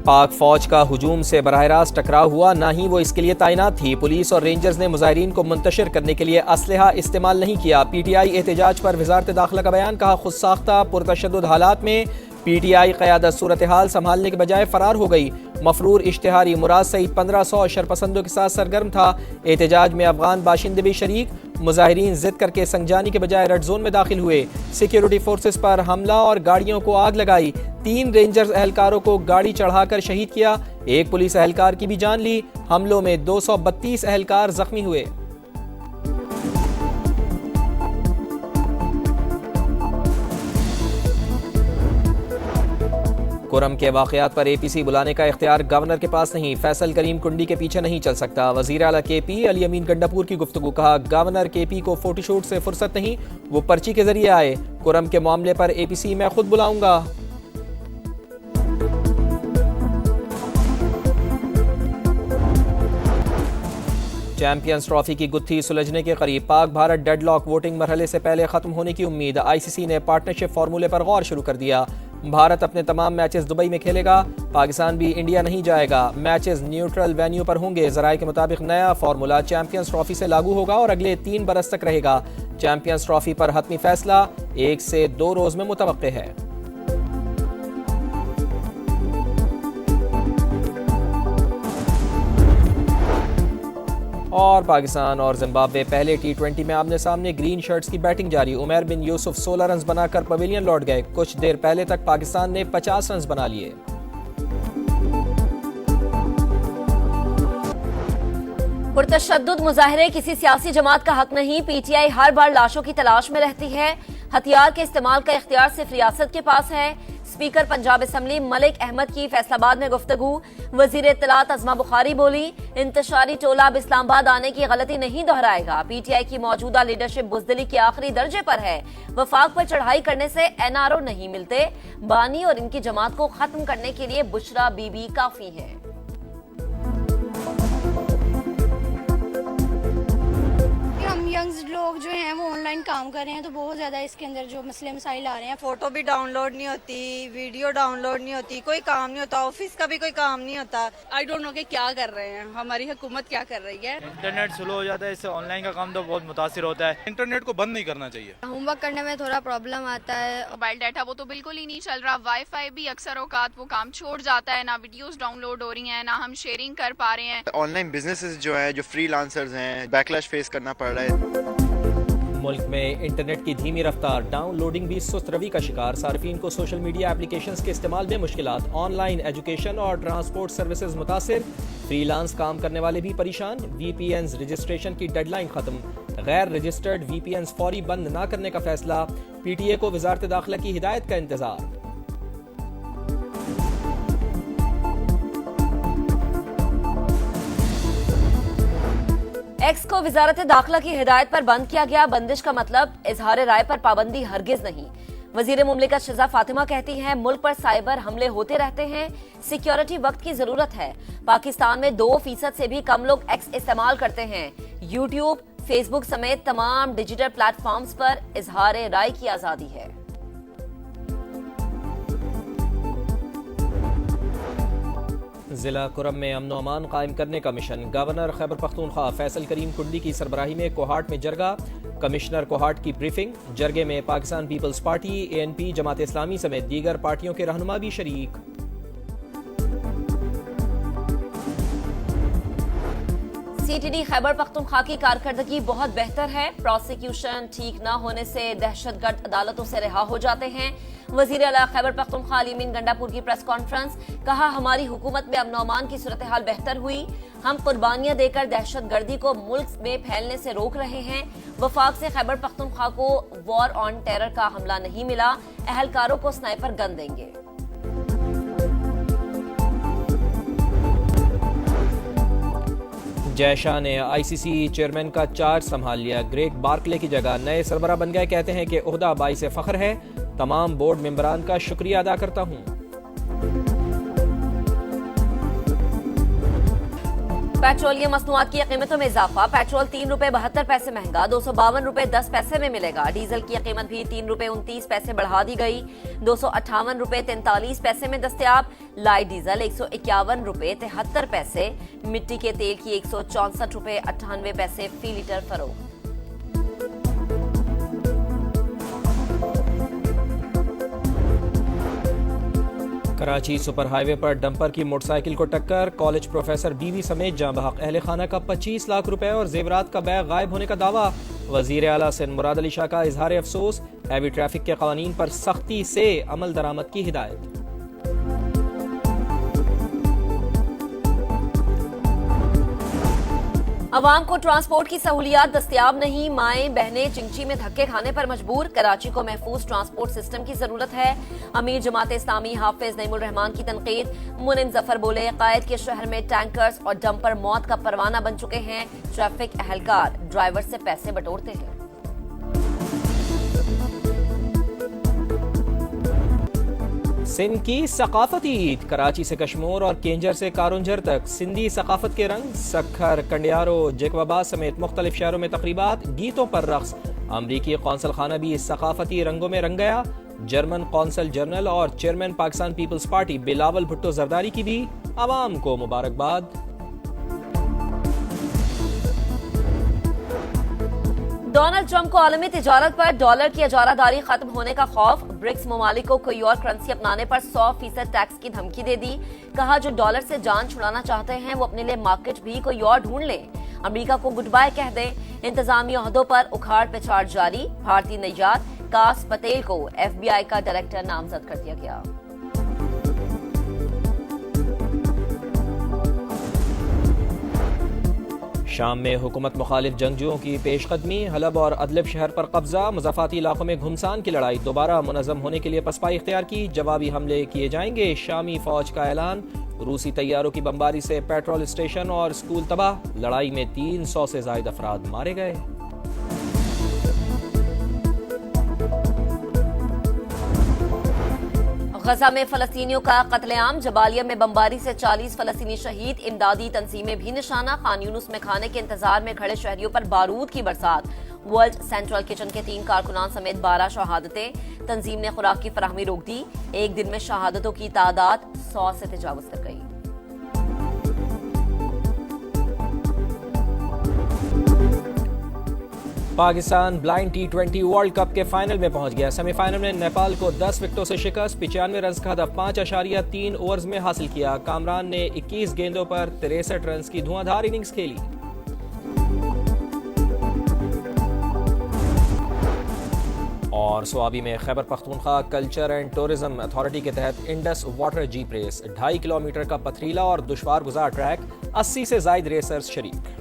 पाक फौज का हुजूम से बराह रास्त टकराव हुआ, ना ही वो इसके लिए तैनात थी। पुलिस और रेंजर्स ने मुजाहिरीन को मुंतशिर करने के लिए असलहा इस्तेमाल नहीं किया। PTI एहतजाज पर वजारत दाखिला का बयान, कहा खुद साख्ता पुरतशद्दुद हालात में PTI क़यादत सूरत हाल संभालने के बजाय फरार हो गई। मफरूर इश्तिहारी मुराद सईद 1500 शरपसंदों के साथ सरगर्म था। एहतजाज में अफगान बाशिंदे भी शरीक। मुजाहिरीन जिद करके संगजानी के बजाय रेड जोन में दाखिल हुए। सिक्योरिटी फोर्सेस पर हमला और गाड़ियों को आग लगाई। 3 रेंजर्स एहलकारों को गाड़ी चढ़ाकर शहीद किया। एक पुलिस एहलकार की भी जान ली। हमलों में 232 एहलकार जख्मी हुए। कुरम के वाक़यात पर APC बुलाने का इख्तियार गवर्नर के पास नहीं। फैसल करीम कुंडी के पीछे नहीं चल सकता। वज़ीर आला KP अली अमीन गंडापुर की गुफ्तगू, कहा गवर्नर KP को फोटोशूट से फुर्सत नहीं, वो पर्ची के जरिए आए। कुरम के मामले पर APC मैं खुद बुलाऊंगा। चैंपियंस ट्रॉफी की गुत्थी सुलझने के करीब। पाक भारत डेडलॉक वोटिंग मरहले से पहले खत्म होने की उम्मीद। ICC ने पार्टनरशिप फार्मूले पर गौर शुरू कर दिया। भारत अपने तमाम मैचेस दुबई में खेलेगा। पाकिस्तान भी इंडिया नहीं जाएगा। मैचेस न्यूट्रल वेन्यू पर होंगे। ज़राए के मुताबिक नया फार्मूला चैंपियंस ट्रॉफी से लागू होगा और अगले 3 बरस तक रहेगा। चैंपियंस ट्रॉफी पर हतमी फैसला 1 से 2 रोज में मुतवक्के है। और पाकिस्तान और जिम्बाब्वे पहले T20 में आमने सामने। ग्रीन शर्ट्स की बैटिंग जारी। उमर बिन यूसुफ 16 रन बनाकर पवेलियन लौट गए। कुछ देर पहले तक पाकिस्तान ने 50 रन बना लिए। पुरतशद्दुद मुजाहिरे किसी सियासी जमात का हक नहीं। PTI हर बार लाशों की तलाश में रहती है। हथियार के इस्तेमाल का इख्तियार सिर्फ रियासत के पास है। स्पीकर पंजाब असम्बली मलिक अहमद की फैसलाबाद में गुफ्तगू। वजीर इत्तलात अज़मा बुखारी बोली, इंतशारी टोला अब इस्लामाबाद आने की गलती नहीं दोहराएगा। PTI की मौजूदा लीडरशिप बुज़दिली के आखिरी दर्जे पर है। वफाक पर चढ़ाई करने से NRO नहीं मिलते। बानी और इनकी जमात को खत्म करने के लिए बुशरा बीबी काफी है। हम यंग्स लोग जो हैं वो ऑनलाइन काम कर रहे हैं, तो बहुत ज़्यादा इसके अंदर जो मसले मसाइल आ रहे हैं। फोटो भी डाउनलोड नहीं होती, वीडियो डाउनलोड नहीं होती, कोई काम नहीं होता, ऑफिस का भी कोई काम नहीं होता। आई डोंट नो कि क्या कर रहे हैं, हमारी हुकूमत क्या कर रही है। इंटरनेट स्लो हो जाता है, इससे ऑनलाइन का काम तो बहुत मुतासिर होता है। इंटरनेट को बंद नहीं करना चाहिए। होमवर्क करने में थोड़ा प्रॉब्लम आता है। मोबाइल डाटा वो तो बिल्कुल ही नहीं चल रहा। वाईफाई भी अक्सर औकात वो काम छोड़ जाता है। ना वीडियोस डाउनलोड हो रही हैं, ना हम शेयरिंग कर पा रहे हैं। ऑनलाइन बिजनेसेस जो है, जो फ्रीलांसर्स हैं, बैकलैश फेस करना पड़ रहा है। मुल्क में इंटरनेट की धीमी रफ्तार, डाउनलोडिंग भी सुस्त रवि का शिकार। सार्फिन को सोशल मीडिया एप्लीकेशंस के इस्तेमाल में मुश्किलात। ऑनलाइन एजुकेशन और ट्रांसपोर्ट सर्विसेज मुतासिर। फ्रीलांस काम करने वाले भी परेशान। VPNs रजिस्ट्रेशन की डेडलाइन खत्म। गैर रजिस्टर्ड VPNs फौरी बंद न करने का फैसला। PTA को वजारत दाखिला की हिदायत का इंतजार। एक्स को वजारत दाखिला की हिदायत पर बंद किया गया। बंदिश का मतलब इजहार राय पर पाबंदी हरगिज नहीं। वजीर मुमलिकत शहज़ा फातिमा कहती हैं, मुल्क पर साइबर हमले होते रहते हैं, सिक्योरिटी वक्त की जरूरत है। पाकिस्तान में 2% से भी कम लोग एक्स इस्तेमाल करते हैं। यूट्यूब, फेसबुक समेत तमाम डिजिटल प्लेटफॉर्म्स पर इजहार राय की आजादी है। जिला कुरम में अमन अमान कायम करने का मिशन। गवर्नर खैबर पख्तूनख्वा फैसल करीम कुंडी की सरबराही में कोहाट में जरगा। कमिश्नर कोहाट की ब्रीफिंग। जरगे में पाकिस्तान पीपल्स पार्टी, ANP, जमात इस्लामी समेत दीगर पार्टियों के रहनुमा भी शरीक। CTD खैबर पख्तूनख्वा की कारकर्दगी बहुत बेहतर है। प्रोसिक्यूशन ठीक न होने से दहशतगर्द अदालतों से रिहा हो जाते हैं। वजीर आला खैबर पख्तूनख्वा अली अमीन गंडापुर की प्रेस कॉन्फ्रेंस, कहा हमारी हुकूमत में अमन अमान की सूरत हाल बेहतर हुई। हम कुर्बानियां देकर दहशतगर्दी को मुल्क में फैलने से रोक रहे हैं। वफाक से खैबर पख्तूनख्वा को वॉर ऑन टेरर का हमला नहीं मिला। अहलकारों को स्नाइपर गन देंगे। जयशाह ने ICC चेयरमैन का चार्ज संभाल लिया। ग्रेग बार्कले की जगह नए सरबराह बन गए। कहते हैं कि ओहदा बाइसे फख्र है। तमाम बोर्ड मेंबरान का शुक्रिया अदा करता हूं। पेट्रोलियम मसनूआत की कीमतों में इजाफा। पेट्रोल ₹3.72 महंगा, 252 रुपए 10 पैसे में मिलेगा। डीजल की कीमत भी ₹3.29 बढ़ा दी गई, 258 रुपए 43 पैसे में दस्तयाब। लाइट डीजल ₹151 रुपए 73 पैसे। मिट्टी के तेल की 164 रुपए 98 पैसे फी लीटर फरोख्त। कराची सुपर हाईवे पर डंपर की मोटरसाइकिल को टक्कर। कॉलेज प्रोफेसर बीवी समेत जाँ बहक अहले खाना का 25 लाख रुपए और जेवरात का बैग गायब होने का दावा। वजीर आला सिंध मुराद अली शाह का इजहार अफसोस। हैवी ट्रैफिक के कवानीन पर सख्ती से अमल दरामद की हिदायत। अवाम को ट्रांसपोर्ट की सहूलियात दस्तयाब नहीं, माएं बहनें चिंची में धक्के खाने पर मजबूर। कराची को महफूज ट्रांसपोर्ट सिस्टम की जरूरत है। अमीर जमात इस्लामी हाफिज नईमुल रहमान की तनकीद। मुनिम जफर बोले, कायद के शहर में टैंकर्स और डंपर मौत का परवाना बन चुके हैं। ट्रैफिक अहलकार ड्राइवर से पैसे बटोरते हैं। सिंध की सकाफती ईद। कराची से कश्मीर और केंजर से कारुंजर तक सिंधी सकाफत के रंग। सक्खर, कंडियारो, जेकबाबाद समेत मुख्तलिफ शहरों में तकरीबात, गीतों पर रक्स। अमरीकी कौंसल खाना भी इस सकाफती रंगों में रंग गया। जर्मन कौंसल जनरल और चेयरमैन पाकिस्तान पीपल्स पार्टी बिलावल भुट्टो जरदारी की भी आवाम को मुबारकबाद। डोनाल्ड ट्रंप को आलमी तिजारत पर डॉलर की इजारादारी खत्म होने का खौफ। ब्रिक्स ममालिक को कोई और करेंसी अपनाने पर 100% टैक्स की धमकी दे दी। कहा, जो डॉलर से जान छुड़ाना चाहते हैं वो अपने लिए मार्केट भी कोई और ढूंढ लें। अमेरिका को गुड बाय कह दें। इंतजामी ओहदों पर उखाड़ पिछाड़ जारी। भारतीय नैयाद कास पटेल को FBI का डायरेक्टर नामजद कर दिया गया। शाम में हुकूमत मुखालिफ जंगजुओं की पेशकदमी। हलब और अदलब शहर पर कब्जा। मुज़ाफ़ाती इलाकों में घुमसान की लड़ाई दोबारा मुनज़्ज़म होने के लिए पसपाई इख्तियार की। जवाबी हमले किए जाएंगे। शामी फौज का ऐलान। रूसी तैयारों की बमबारी से पेट्रोल स्टेशन और स्कूल तबाह। लड़ाई में 300 से ज़ायद अफराद मारे गए। गजा में फलस्तीनियों का कत्लेआम। जबालिया में बमबारी से 40 फलस्तीनी शहीद। इमदादी तंजीमें भी निशाना। खान यूनुस में खाने के इंतजार में खड़े शहरियों पर बारूद की बरसात। वर्ल्ड सेंट्रल किचन के 3 कारकुनान समेत 12 शहादतें। तंजीम ने खुराक की फराहमी रोक दी। एक दिन में शहादतों की तादाद 100 से तजावुज कर गई। Pakistan blind T20 world cup के फाइनल में पहुंच गया। सेमीफाइनल में नेपाल को 10 विकेटों से शिकस्त। 95 रन का हदफ 5.3 ओवर्स में हासिल किया। कामरान ने 21 गेंदों पर 63 रन की धुआंधार इनिंग्स खेली। और स्वाबी में Khyber Pakhtunkhwa culture and tourism authority के तहत Indus water jeep race. 2.5 kilometre का पथरीला और दुश्वार गुजार ट्रैक। 80 से ज्यादा रेसर्स शरीक।